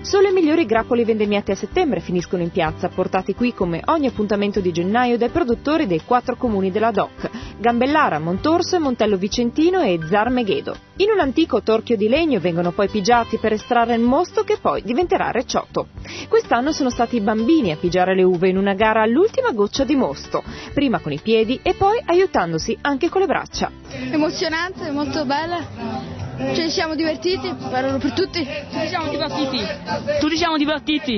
Solo i migliori grappoli vendemmiati a settembre finiscono in piazza, portati qui come ogni appuntamento di gennaio dai produttori dei 4 comuni della DOC: Gambellara, Montorso e Montello Vicentino e Zarmeghedo. In un antico torchio di legno vengono poi pigiati per estrarre il mosto che poi diventerà recioto. Quest'anno sono stati i bambini a pigiare le uve in una gara all'ultima goccia di mosto, prima con i piedi e poi aiutandosi anche con le braccia. Emozionante, molto bella. Ci siamo divertiti, parlo per tutti. Tutti siamo divertiti.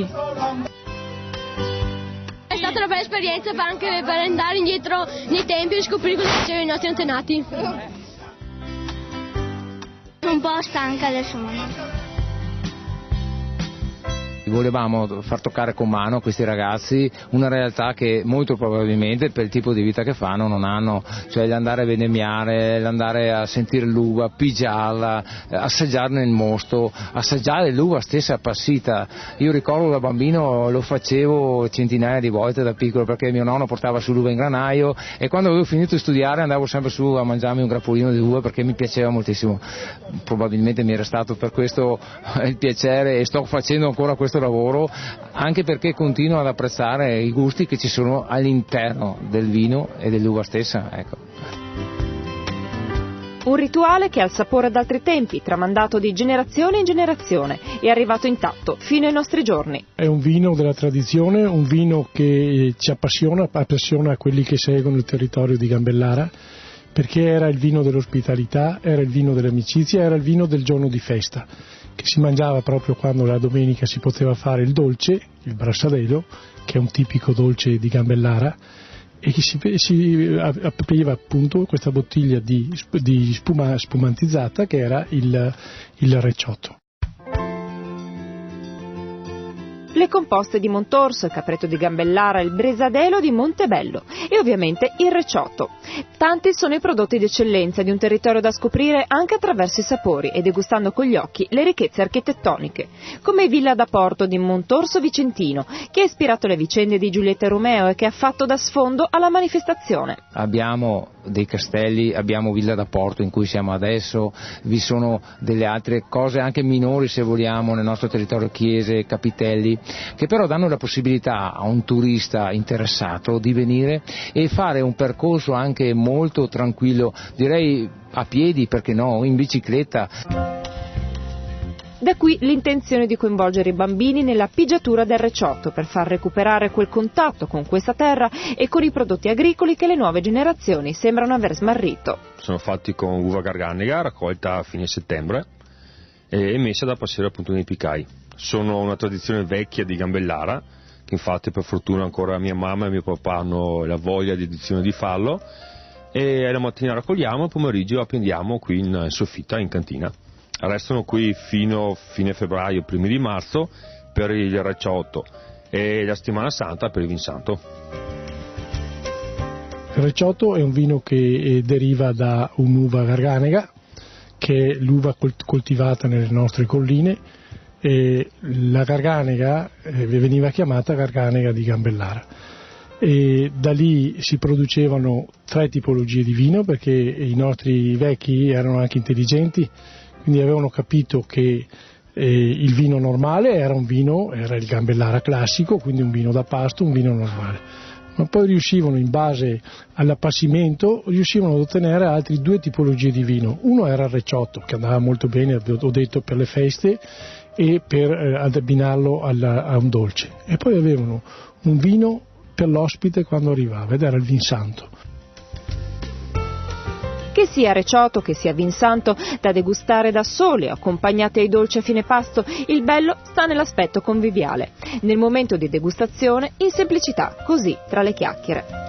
È stata una bella esperienza anche per andare indietro nei tempi e scoprire cosa facevano i nostri antenati. Sono un po' stanca adesso. Volevamo far toccare con mano a questi ragazzi una realtà che molto probabilmente per il tipo di vita che fanno non hanno, cioè l'andare a vendemmiare, l'andare a sentire l'uva, pigiarla, assaggiarne il mosto, assaggiare l'uva stessa appassita. Io ricordo da bambino lo facevo centinaia di volte da piccolo perché mio nonno portava su l'uva in granaio e quando avevo finito di studiare andavo sempre su a mangiarmi un grappolino di uva perché mi piaceva moltissimo. Probabilmente mi era stato per questo il piacere e sto facendo ancora questo lavoro, anche perché continuo ad apprezzare i gusti che ci sono all'interno del vino e dell'uva stessa, ecco. Un rituale che ha il sapore d'altri tempi, tramandato di generazione in generazione, è arrivato intatto fino ai nostri giorni. È un vino della tradizione, un vino che ci appassiona quelli che seguono il territorio di Gambellara, perché era il vino dell'ospitalità, era il vino dell'amicizia, era il vino del giorno di festa, che si mangiava proprio quando la domenica si poteva fare il dolce, il brassadelo, che è un tipico dolce di Gambellara, e che si apriva appunto questa bottiglia di spuma spumantizzata che era il recioto. Le composte di Montorso, il capretto di Gambellara, il bresadelo di Montebello e ovviamente il recioto. Tanti sono i prodotti d'eccellenza di un territorio da scoprire anche attraverso i sapori e degustando con gli occhi le ricchezze architettoniche, come Villa da Porto di Montorso Vicentino, che ha ispirato le vicende di Giulietta e Romeo e che ha fatto da sfondo alla manifestazione. Abbiamo dei castelli, abbiamo Villa da Porto in cui siamo adesso, vi sono delle altre cose anche minori se vogliamo nel nostro territorio, chiese, capitelli, che però danno la possibilità a un turista interessato di venire e fare un percorso anche molto tranquillo, direi a piedi, perché no, in bicicletta. Da qui l'intenzione di coinvolgere i bambini nella pigiatura del recioto per far recuperare quel contatto con questa terra e con i prodotti agricoli che le nuove generazioni sembrano aver smarrito. Sono fatti con uva garganega raccolta a fine settembre e messa da passare appunto nei picai. Sono una tradizione vecchia di Gambellara, che infatti per fortuna ancora mia mamma e mio papà hanno la voglia di edizione di farlo, e la mattina raccogliamo, il pomeriggio appendiamo qui in soffitta, in cantina. Restano qui fino fine febbraio, primi di marzo per il recioto e la settimana santa per il vin santo. Il recioto è un vino che deriva da un'uva garganega, che è l'uva coltivata nelle nostre colline, e la garganega veniva chiamata garganega di Gambellara. E da lì si producevano 3 tipologie di vino, perché i nostri vecchi erano anche intelligenti, quindi avevano capito che il vino normale era il Gambellara classico, quindi un vino da pasto, un vino normale, ma poi riuscivano, in base all'appassimento, ad ottenere altre 2 tipologie di vino. Uno era il recioto, che andava molto bene, ho detto, per le feste e per abbinarlo a un dolce, e poi avevano un vino per l'ospite quando arrivava, ed era il vin santo. Che sia recioto, che sia vin santo, da degustare da soli, accompagnati ai dolci a fine pasto, il bello sta nell'aspetto conviviale, nel momento di degustazione, in semplicità, così tra le chiacchiere.